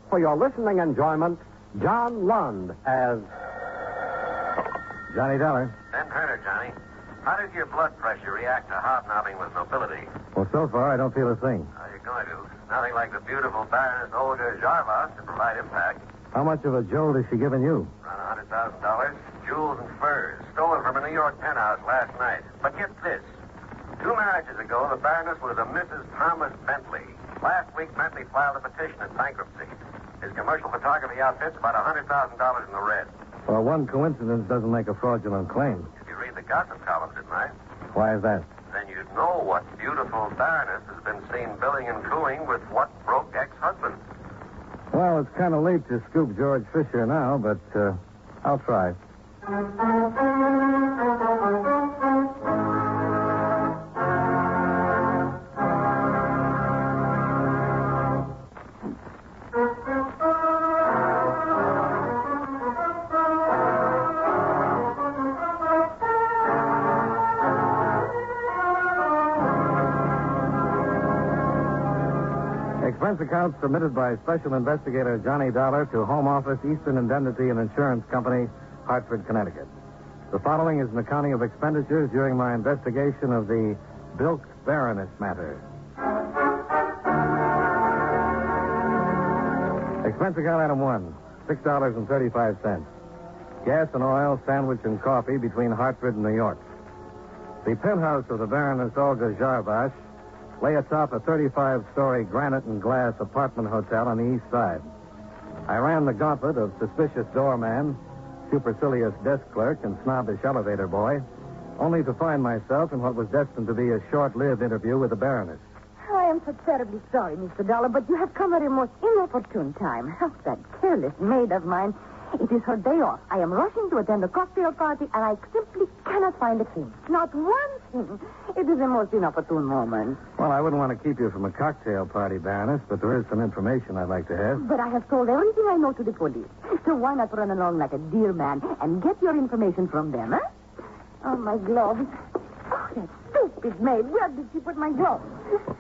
for your listening enjoyment, John Lund as... Johnny Dollar. Ben Turner, Johnny. How does your blood pressure react to hobnobbing with nobility? Well, so far, I don't feel a thing. How are you going to? Nothing like the beautiful Baroness Olga Jarvas to provide impact. How much of a jolt has she given you? Around $100,000. Jewels and furs. Stolen from a New York penthouse last night. But get this. 2 marriages ago, the Baroness was a Mrs. Thomas Bentley. Last week, Bentley filed a petition in bankruptcy. His commercial photography outfit's about $100,000 in the red. Well, one coincidence doesn't make a fraudulent claim. If you read the gossip columns at night, Why is that? then you'd know what beautiful Baroness has been seen billing and cooing with what broke ex-husband. Well, it's kind of late to scoop George Fisher now, but I'll try. Expense account submitted by Special Investigator Johnny Dollar to Home Office, Eastern Indemnity and Insurance Company, Hartford, Connecticut. The following is an accounting of expenditures during my investigation of the Bilked Baroness matter. Expense account item 1, $6.35. Gas and oil, sandwich and coffee between Hartford and New York. The penthouse of the Baroness Olga Jarvas lay atop a 35-story granite and glass apartment hotel on the east side. I ran the gauntlet of suspicious doorman, supercilious desk clerk, and snobbish elevator boy, only to find myself in what was destined to be a short-lived interview with the Baroness. I am so terribly sorry, Mr. Dollar, but you have come at a most inopportune time. Oh, that careless maid of mine. It is her day off. I am rushing to attend a cocktail party, and I simply cannot find a thing. Not one thing. It is a most inopportune moment. Well, I wouldn't want to keep you from a cocktail party, Baroness, but there is some information I'd like to have. But I have told everything I know to the police. So why not run along like a dear man and get your information from them, huh? Oh, my gloves. Oh, that stupid maid. Where did she put my gloves?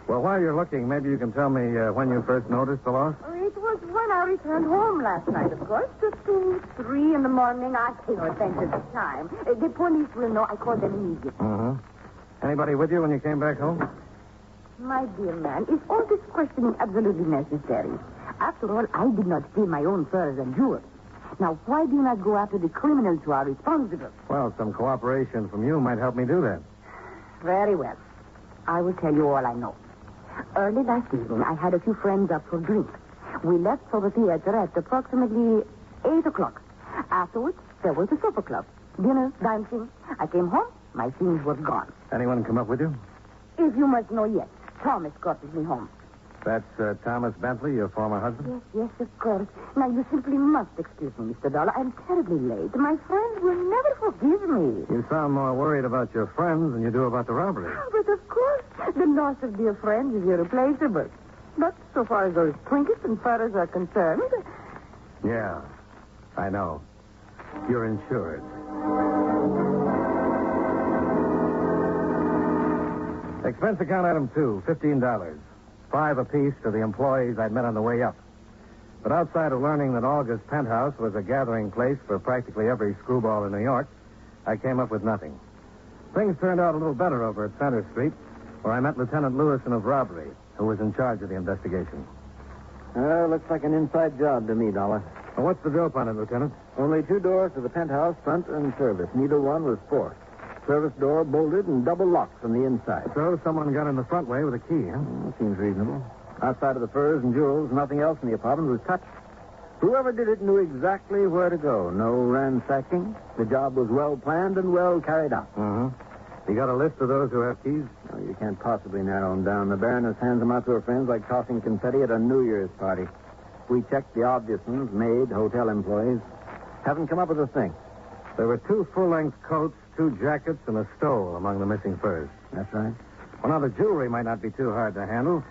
Well, while you're looking, maybe you can tell me when you first noticed the loss? It was when I returned home last night, of course. Just 2, 3 in the morning. I pay no attention to time. The police will know. I called them immediately. Mm-hmm. Anybody with you when you came back home? My dear man, is all this questioning absolutely necessary? After all, I did not steal my own furs and jewels. Now, why do you not go after the criminals who are responsible? Well, some cooperation from you might help me do that. Very well. I will tell you all I know. Early last evening, I had a few friends up for drinks. We left for the theater at approximately 8 o'clock. Afterwards, there was the supper club. Dinner, dancing. I came home. My things were gone. Anyone come up with you? If you must know, yes. Thomas escorted me home. That's Thomas Bentley, your former husband? Yes, of course. Now, you simply must excuse me, Mr. Dollar. I'm terribly late. My friends will never forgive me. You sound more worried about your friends than you do about the robbery. But, of course, the loss of dear friends is irreplaceable. But so far as those trinkets and furs are concerned... Yeah, I know. You're insured. Expense account item 2, $15. 5 apiece to the employees I'd met on the way up. But outside of learning that Olga's penthouse was a gathering place for practically every screwball in New York, I came up with nothing. Things turned out a little better over at Center Street, where I met Lieutenant Lewison of robbery, who was in charge of the investigation. Looks like an inside job to me, Dollar. Well, what's the dope on it, Lieutenant? Only 2 doors to the penthouse, front and service. Neither one was forced. Service door bolted and double locked from the inside. So someone got in the front way with a key, huh? Seems reasonable. Outside of the furs and jewels, nothing else in the apartment was touched. Whoever did it knew exactly where to go. No ransacking. The job was well planned and well carried out. You got a list of those who have keys? Oh, you can't possibly narrow them down. The Baroness hands them out to her friends like tossing confetti at a New Year's party. We checked the obvious ones, maid, hotel employees. Haven't come up with a thing. There were 2 full-length coats, 2 jackets, and a stole among the missing furs. That's right. Well, now, the jewelry might not be too hard to handle,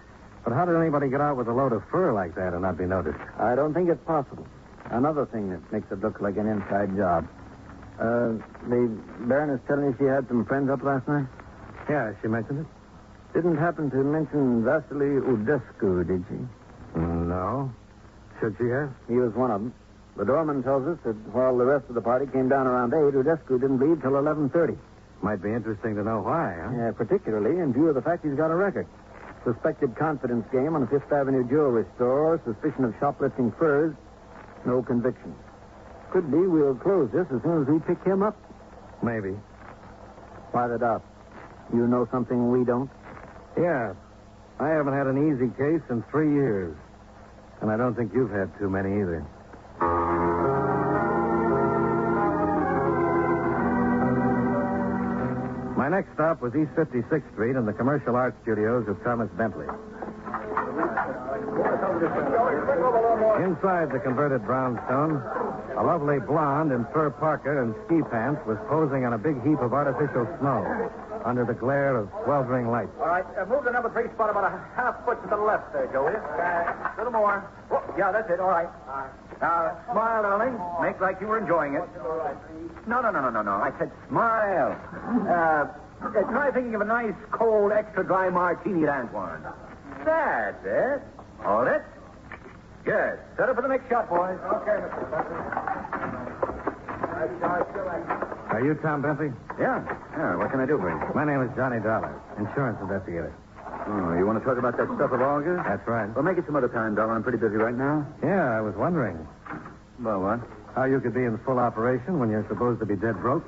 but how did anybody get out with a load of fur like that and not be noticed? I don't think it's possible. Another thing that makes it look like an inside job. The Baroness telling me she had some friends up last night? Yeah, she mentioned it. Didn't happen to mention Vasily Udescu, did she? No. Should she have? He was one of them. The doorman tells us that while the rest of the party came down around 8, Udescu didn't leave till 11:30. Might be interesting to know why, huh? Yeah, particularly in view of the fact he's got a record. Suspected confidence game on a Fifth Avenue jewelry store, suspicion of shoplifting furs, no conviction. Could be we'll close this as soon as we pick him up. Maybe. Why the doubt? You know something we don't? Yeah. I haven't had an easy case in 3 years. And I don't think you've had too many either. My next stop was East 56th Street in the commercial art studios of Thomas Bentley. Inside the converted brownstone, a lovely blonde in fur parka and ski pants was posing on a big heap of artificial snow under the glare of sweltering lights. All right, move the number 3 spot about a half foot to the left there, Joey. A little more. Whoop, yeah, that's it. All right. Now, smile, darling. Make like you were enjoying it. No. I said smile. Try thinking of a nice, cold, extra dry martini at Antoine. That's it. Hold it. Good. Set up for the next shot, boys. Okay, Are you Tom Bentley? Yeah. What can I do for you? My name is Johnny Dollar, insurance investigator. Oh, you want to talk about that stuff of Olga's? That's right. Well, make it some other time, Dollar. I'm pretty busy right now. Yeah, I was wondering Well, what? how you could be in full operation when you're supposed to be dead broke.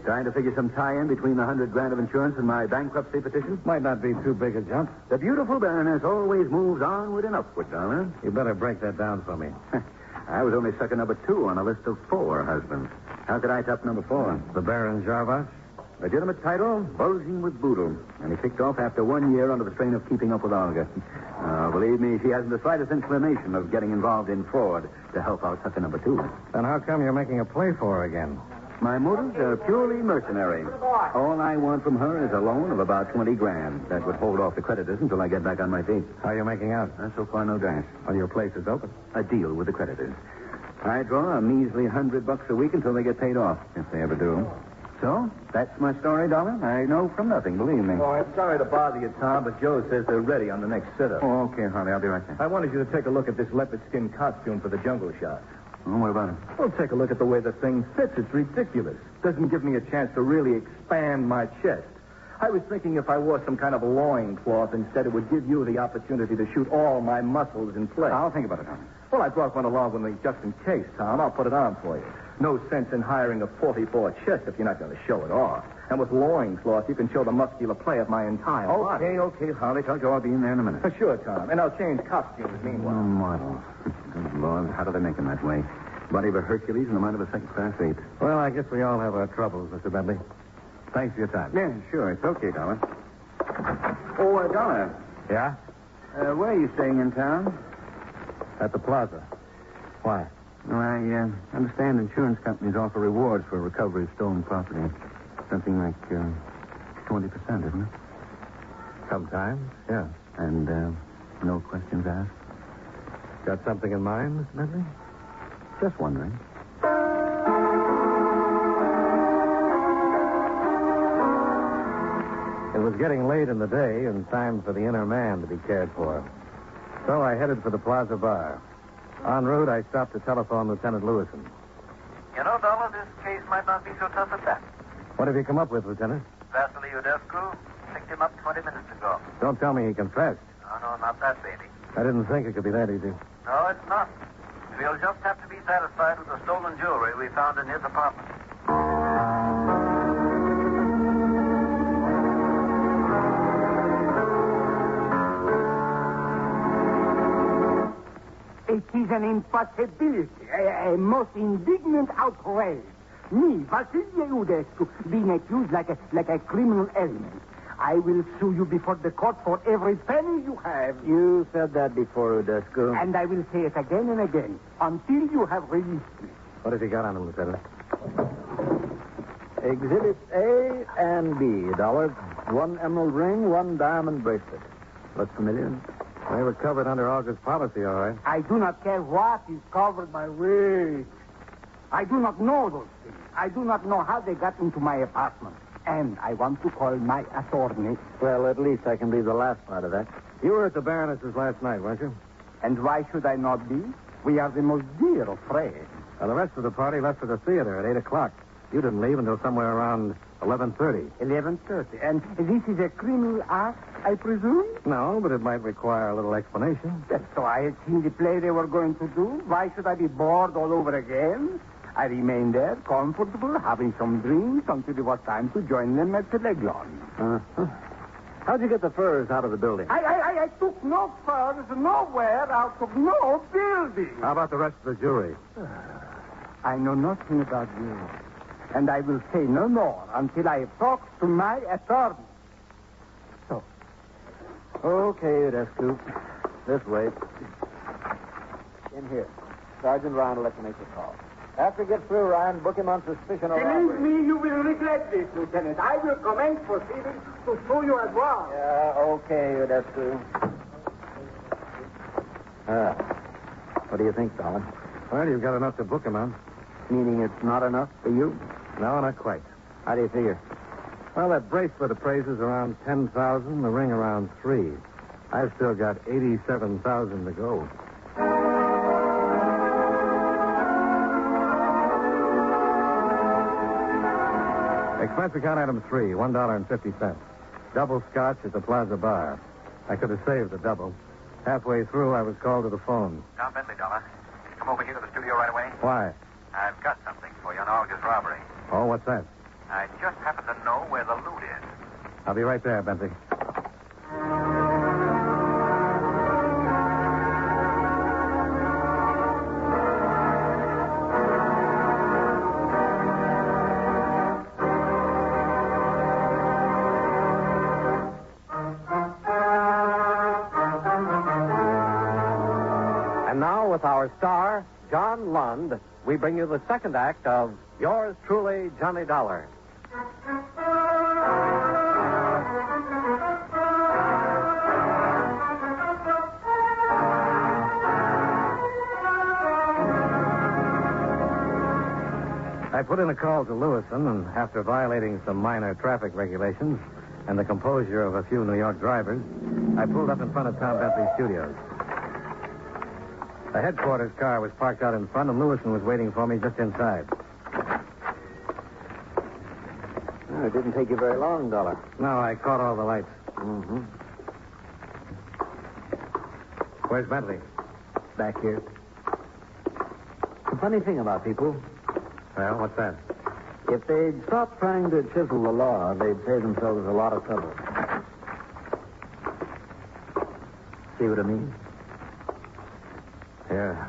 Trying to figure some tie-in between the $100,000 of insurance and my bankruptcy petition? Might not be too big a jump. The beautiful Baroness always moves onward and upward, Dollar. You better break that down for me. I was only sucker number 2 on a list of 4 husbands. How could I top number 4? The Baron Jarvash? Legitimate title, bulging with boodle. And he kicked off after 1 year under the strain of keeping up with Olga. Believe me, she hasn't the slightest inclination of getting involved in fraud to help out sucker number 2. Then how come you're making a play for her again? My motives are purely mercenary. All I want from her is a loan of about $20,000. That would hold off the creditors until I get back on my feet. How are you making out? So far, no dash. Well, your place is open. A deal with the creditors. I draw a measly $100 a week until they get paid off, if they ever do. So, that's my story, Dollar. I know from nothing, believe me. Oh, I'm sorry to bother you, Tom, but Joe says they're ready on the next sit-up. Oh, okay, Harley. I'll be right there. I wanted you to take a look at this leopard skin costume for the jungle shot. Oh, what about it? Well, take a look at the way the thing fits. It's ridiculous. Doesn't give me a chance to really expand my chest. I was thinking if I wore some kind of loincloth instead, it would give you the opportunity to shoot all my muscles in place. I'll think about it, Harley. Well, I brought one along with me just in case, Tom. I'll put it on for you. No sense in hiring a 44 chest if you're not going to show it off. And with loincloth, you can show the muscular play of my entire body. Okay, Harley. Tell Joe I'll be in there in a minute. Sure, Tom. And I'll change costumes meanwhile. Model. Good Lord, how do they make them that way? Body of a Hercules and the mind of a second-class ape. Well, I guess we all have our troubles, Mr. Bentley. Thanks for your time. Yeah, sure. It's okay, Dollar. Oh, Dollar. Yeah? Where are you staying in town? At the plaza. Why? Well, I understand insurance companies offer rewards for recovery of stolen property. Something like 20%, isn't it? Sometimes, yeah. And no questions asked? Got something in mind, Mr. Bentley? Just wondering. It was getting late in the day and time for the inner man to be cared for. So I headed for the Plaza Bar. En route, I stopped to telephone Lieutenant Lewison. You know, Dollar, this case might not be so tough at that. What have you come up with, Lieutenant? Vasily Udescu picked him up 20 minutes ago. Don't tell me he confessed. No, not that, baby. I didn't think it could be that easy. No, it's not. We'll just have to be satisfied with the stolen jewelry we found in his apartment. It is an impossibility, a most indignant outrage. Me, Vasily Udescu, being accused like a criminal element. I will sue you before the court for every penny you have. You said that before, Udescu. And I will say it again and again until you have released me. What have you got on him, Lieutenant? Exhibits A and B, Dollar. 1 emerald ring, 1 diamond bracelet. Look familiar? They were covered under August policy, all right. I do not care what is covered my way. I do not know those things. I do not know how they got into my apartment. And I want to call my attorney. Well, at least I can believe the last part of that. You were at the Baroness's last night, weren't you? And why should I not be? We are the most dear of friends. Well, the rest of the party left for the theater at 8 o'clock. You didn't leave until somewhere around 11:30. 11:30. And this is a criminal act, I presume? No, but it might require a little explanation. So I had seen the play they were going to do. Why should I be bored all over again? I remained there, comfortable, having some drinks until it was time to join them at the Leglon. Uh-huh. How'd you get the furs out of the building? I took no furs nowhere out of no building. How about the rest of the jury? I know nothing about you. And I will say no more until I have talked to my attorney. So. Okay, Udescu. This way. In here. Sergeant Ryan will let you make the call. After he gets through, Ryan, book him on suspicion of robbery. Believe me, you will regret this, Lieutenant. I will commence proceedings to sue you as well. Yeah, okay, Udescu. What do you think, Dollar? Well, you've got enough to book him on. Meaning it's not enough for you? No, not quite. How do you figure? Well, that bracelet appraises around 10,000, the ring around 3. I've still got 87,000 to go. Expense account item 3, $1.50. Double scotch at the Plaza Bar. I could have saved the double. Halfway through, I was called to the phone. Tom Bentley, Dollar. Come over here to the studio right away. Why? I've got something for you on Olga's robbery. Oh, what's that? I just happen to know where the loot is. I'll be right there, Bentley. And now, with our star, John Lund, we bring you the second act of Yours Truly, Johnny Dollar. I put in a call to Lewison, and after violating some minor traffic regulations and the composure of a few New York drivers, I pulled up in front of Tom Bentley's studios. The headquarters car was parked out in front, and Lewison was waiting for me just inside. It didn't take you very long, Dollar. No, I caught all the lights. Mm-hmm. Where's Bentley? Back here. The funny thing about people, Well, what's that? if they'd stop trying to chisel the law, they'd save themselves a lot of trouble. See what I mean? Yeah.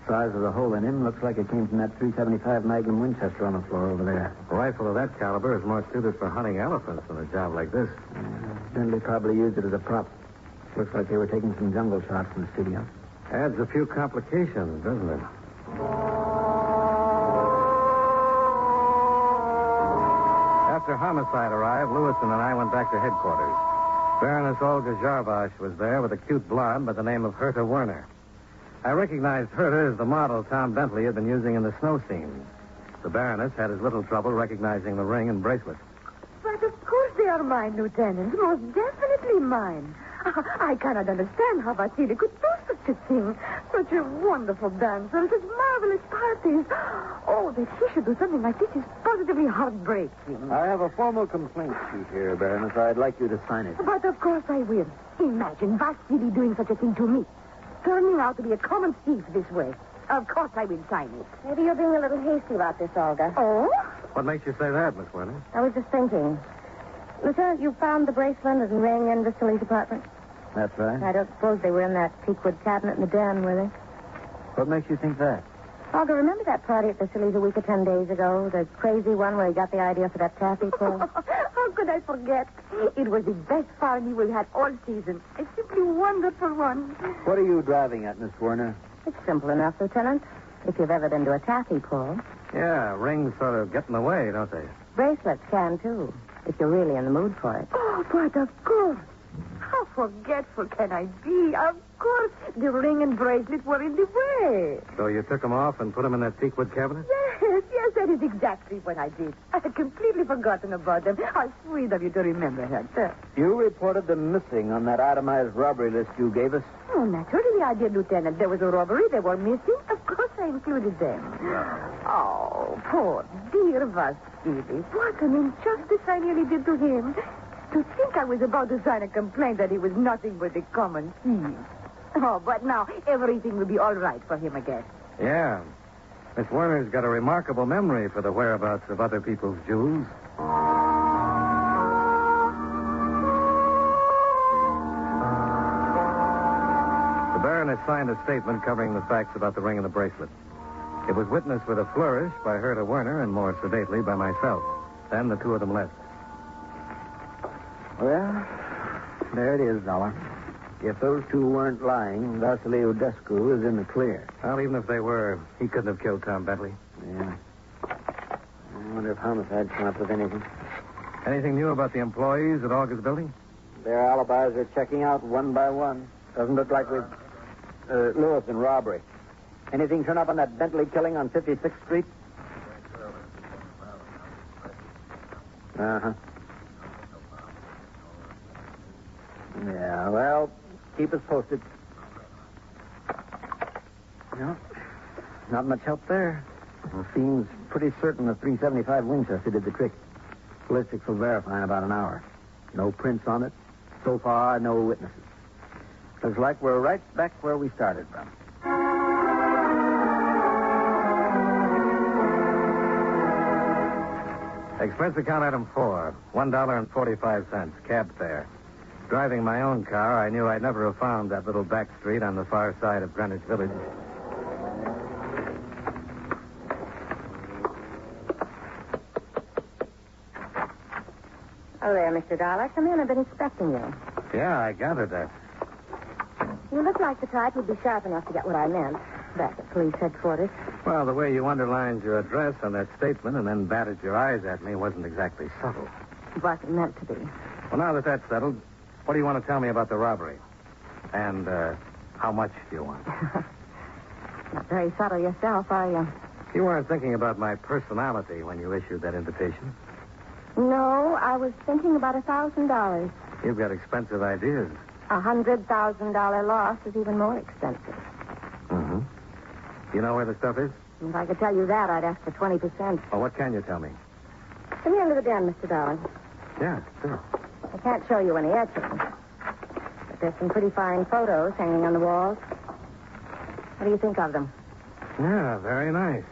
Size of the hole in him looks like it came from that .375 Magnum Winchester on the floor over there. A rifle of that caliber is more suited for hunting elephants than a job like this. Bentley probably used it as a prop. Looks like they were taking some jungle shots in the studio. Adds a few complications, doesn't it? After homicide arrived, Lewison and I went back to headquarters. Baroness Olga Jarbosh was there with a cute blonde by the name of Herta Werner. I recognized Herta as the model Tom Bentley had been using in the snow scene. The Baroness had as little trouble recognizing the ring and bracelet. But of course they are mine, Lieutenant. Most definitely mine. I cannot understand how Vasily could do such a thing. Such a wonderful dancer, such marvelous parties. Oh, that he should do something like this is positively heartbreaking. I have a formal complaint sheet here, Baroness. I'd like you to sign it. But of course I will. Imagine Vasily doing such a thing to me. Turning out to be a common thief this way. Of course I will sign it. Maybe you're being a little hasty about this, Olga. Oh? What makes you say that, Miss Werner? I was just thinking. Lieutenant, you found the bracelet and ring in Vasily's apartment? That's right. I don't suppose they were in that teakwood cabinet in the den, were they? What makes you think that? Olga, remember that party at Vasily's a week or 10 days ago? The crazy one where he got the idea for that taffy pull? How could I forget? It was the best party we had all season. A simply wonderful one. What are you driving at, Miss Werner? It's simple enough, Lieutenant. If you've ever been to a taffy pull. Yeah, rings sort of get in the way, don't they? Bracelets can, too, if you're really in the mood for it. Oh, but of course. How forgetful can I be? Of course, the ring and bracelet were in the way. So you took them off and put them in that teakwood cabinet? Yes, Yes, that is exactly what I did. I had completely forgotten about them. How sweet of you to remember that, sir. You reported them missing on that itemized robbery list you gave us. Oh, naturally I did, Lieutenant. There was a robbery. They were missing. Of course I included them. Oh, poor dear Vasily. What an injustice I nearly did to him. To think I was about to sign a complaint that he was nothing but a common thief. Oh, but now everything will be all right for him again. Yeah. Miss Werner's got a remarkable memory for the whereabouts of other people's jewels. The Baroness signed a statement covering the facts about the ring and the bracelet. It was witnessed with a flourish by Herta Werner and more sedately by myself. Then the two of them left. Well, there it is, Dollar. If those two weren't lying, Vasily Udescu is in the clear. Well, even if they were, he couldn't have killed Tom Bentley. Yeah. I wonder if homicide came up with anything. Anything new about the employees at August Building? Their alibis are checking out one by one. Doesn't look like we've... Lewis and robbery. Anything turn up on that Bentley killing on 56th Street? Uh-huh. Yeah, well, keep us posted. No, not much help there. It seems pretty certain the .375 Winchester did the trick. Ballistics will verify in about an hour. No prints on it. So far, no witnesses. Looks like we're right back where we started from. Expense account item 4, $1.45, cab fare. Driving my own car, I knew I'd never have found that little back street on the far side of Greenwich Village. Oh, there, Mr. Dollar. Come in. I've been expecting you. Yeah, I gathered that. You look like the type who'd be sharp enough to get what I meant. Back at police headquarters. Well, the way you underlined your address on that statement and then batted your eyes at me wasn't exactly subtle. It wasn't meant to be. Well, now that that's settled, what do you want to tell me about the robbery? And how much do you want? Not very subtle yourself, are you? You weren't thinking about my personality when you issued that invitation. No, I was thinking about $1,000. You've got expensive ideas. $100,000 loss is even more expensive. Mm-hmm. You know where the stuff is? If I could tell you that, I'd ask for 20%. Well, what can you tell me? Come here into the den, Mr. Dollar. Yeah, sure. I can't show you any etchings, but there's some pretty fine photos hanging on the walls. What do you think of them? Yeah, very nice.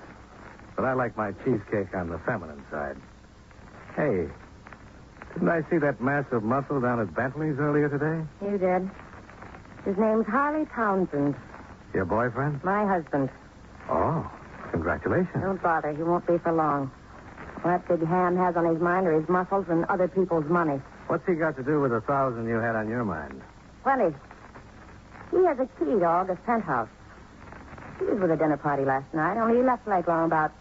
But I like my cheesecake on the feminine side. Hey, didn't I see that massive muscle down at Bentley's earlier today? You did. His name's Harley Townsend. Your boyfriend? My husband. Oh, congratulations. Don't bother. He won't be for long. What that big ham has on his mind are his muscles and other people's money. What's he got to do with the $1,000 you had on your mind? Plenty. He has a key to August penthouse. He was with a dinner party last night, only he left like around about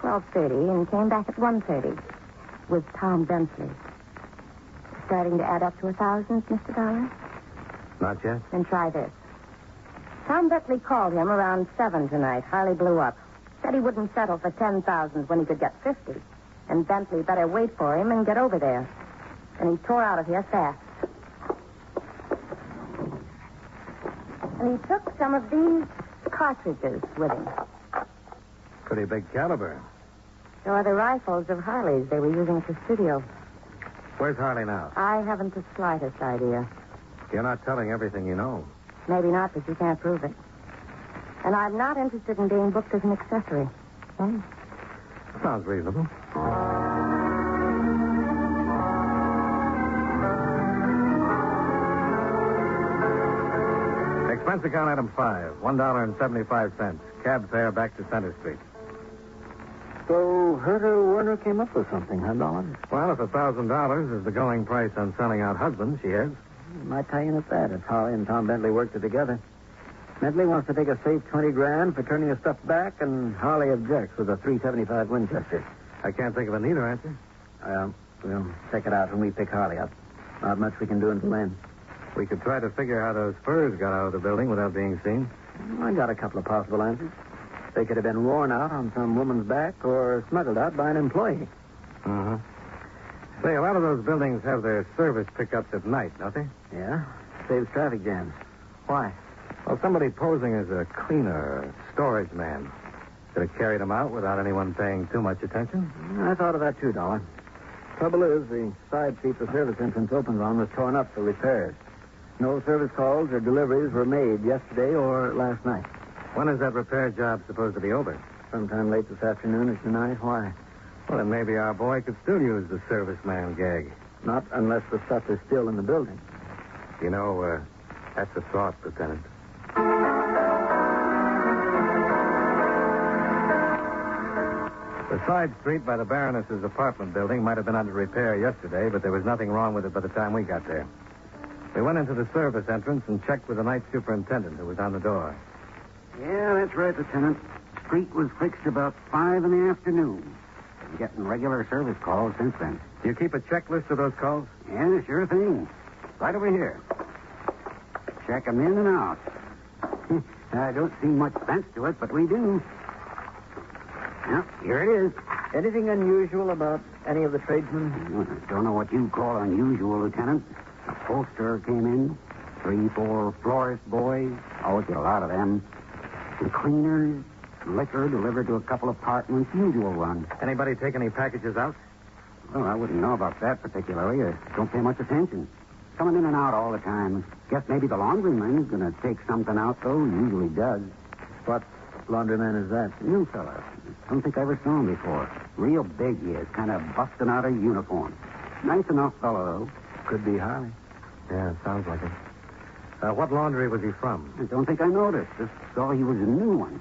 12:30 and came back at 1:30 with Tom Bentley. Starting to add up to 1,000, Mr. Dollar? Not yet. Then try this. Tom Bentley called him around 7 tonight. Harley blew up. Said he wouldn't settle for 10,000 when he could get 50. And Bentley better wait for him and get over there. And he tore out of here fast. And he took some of these cartridges with him. Pretty big caliber. So are the rifles of Harley's they were using at the studio. Where's Harley now? I haven't the slightest idea. You're not telling everything you know. Maybe not, but you can't prove it. And I'm not interested in being booked as an accessory. Oh, sounds reasonable. Expense account item 5, $1.75. Cab fare back to Center Street. So Herta Werner came up with something, huh, Dollar? Well, if $1,000 is the going price on selling out husbands, she is. Might tie in at that if Harley and Tom Bentley worked it together. Bentley wants to take a safe $20,000 for turning his stuff back, and Harley objects with a .375 Winchester. I can't think of a neater answer. We'll check it out when we pick Harley up. Not much we can do until then. We could try to figure how those furs got out of the building without being seen. I got a couple of possible answers. They could have been worn out on some woman's back or smuggled out by an employee. Mm-hmm. Say, a lot of those buildings have their service pickups at night, don't they? Yeah? Saves traffic jams. Why? Well, somebody posing as a cleaner or storage man could have carried them out without anyone paying too much attention. I thought of that too, Dollar. Trouble is, the side seat the service entrance opens on was torn up for repairs. No service calls or deliveries were made yesterday or last night. When is that repair job supposed to be over? Sometime late this afternoon or tonight. Why? Well, then maybe our boy could still use the serviceman gag. Not unless the stuff is still in the building. You know, that's a thought, Lieutenant. The side street by the Baroness's apartment building might have been under repair yesterday, but there was nothing wrong with it by the time we got there. We went into the service entrance and checked with the night superintendent who was on the door. Yeah, that's right, Lieutenant. Street was fixed about 5 in the afternoon. Been getting regular service calls since then. Do you keep a checklist of those calls? Yeah, sure thing. Right over here. Check 'em in and out. I don't see much sense to it, but we do. Yep, here it is. Anything unusual about any of the tradesmen? Don't know what you call unusual, Lieutenant. A poster came in. 3, 4 florist boys. Always get a lot of them. Some cleaners. Liquor delivered to a couple apartments. Usual run. Anybody take any packages out? Well, I wouldn't know about that particularly. I don't pay much attention. Coming in and out all the time. Guess maybe the laundryman's going to take something out, though. Usually does. What laundryman is that? New fella. Don't think I ever saw him before. Real big he is. Kind of busting out of uniform. Nice enough fellow, though. Could be Harley. Yeah, sounds like it. What laundry was he from? I don't think I noticed. Just saw he was a new one.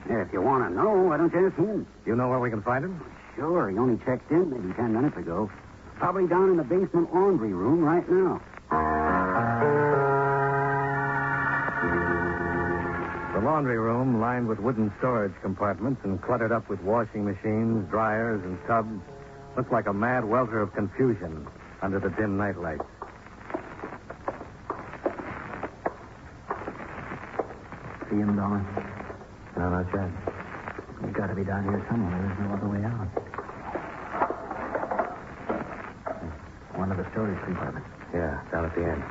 Yeah, if you want to know, why don't you ask him? You know where we can find him? Sure. He only checked in maybe 10 minutes ago. Probably down in the basement laundry room right now. The laundry room, lined with wooden storage compartments and cluttered up with washing machines, dryers, and tubs, looked like a mad welter of confusion under the dim night lights. See him, Dollar? No, not yet. He's got to be down here somewhere. There's no other way out. One of the storage compartments. Yeah, down at the end.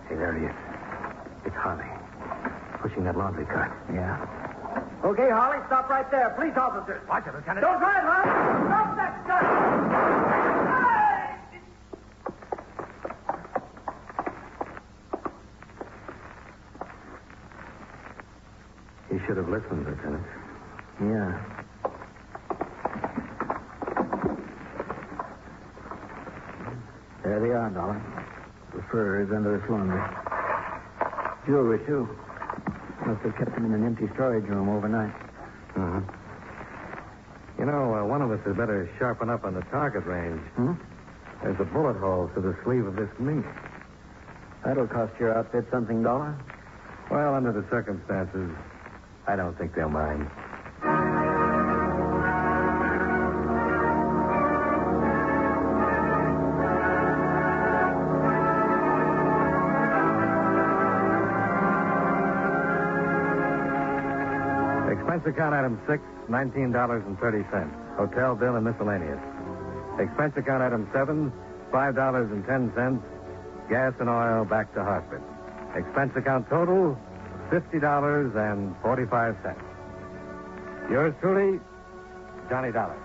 Hey, there he is. It's Harley. Pushing that laundry cart. Yeah. Okay, Harley, stop right there. Police officers. Watch it, Lieutenant. Don't drive, Harley. Stop that gun. He should have listened, Lieutenant. Yeah. There they are, Dollar. The furs under the laundry. Jewelry, too. Must have kept them in an empty storage room overnight. Mm-hmm. You know, one of us had better sharpen up on the target range. Hmm? There's a bullet hole through the sleeve of this mink. That'll cost your outfit something, Dollar. Well, under the circumstances, I don't think they'll mind. Expense account item 6, $19.30. Hotel bill and miscellaneous. Expense account item 7, $5.10. Gas and oil back to Hartford. Expense account total, $50.45. Yours truly, Johnny Dollar.